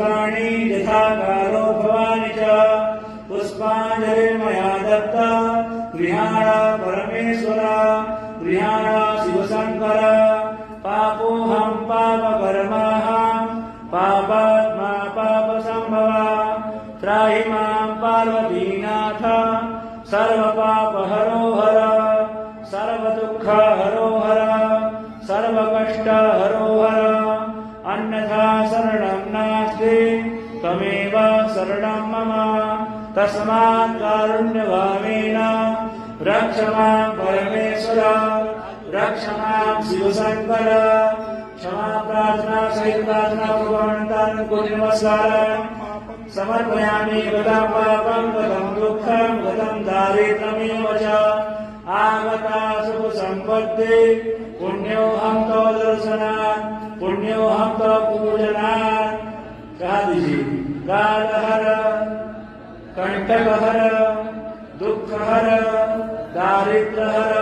पुष्पाणि यथाकारो भवानि च पुष्पाञ्जलिर्मया दत्ता गृहाण परमेश्वर गृहाण शिवशङ्कर पापोऽहं पापकर्माहं पापात्मा पापसम्भवा त्राहि मां पार्वतीनाथ सर्वपापहरो हर सर्वदुःखहरो हर सर्वकष्टहरो हर अन्यथा शरणं नास्ति त्वमेव शरणं मम तस्मात् कारुण्यभावेन रक्ष मां परमेश्वर रक्ष मां शिवशङ्कर क्षमा प्रार्थना सहित प्रार्थना पूर्ववन्तान् कुर्मस्वारम् समर्पयामि गतं पापं गतं दुःखं गतं दारिद्र्यमेव च आगता सुख संपत्ति पुण्योऽहं तव दर्शनात् पुण्योऽहं तव पूजनात् कहा दीजिए गालहर कंटकहर दुःखहर दारिद्र्यहर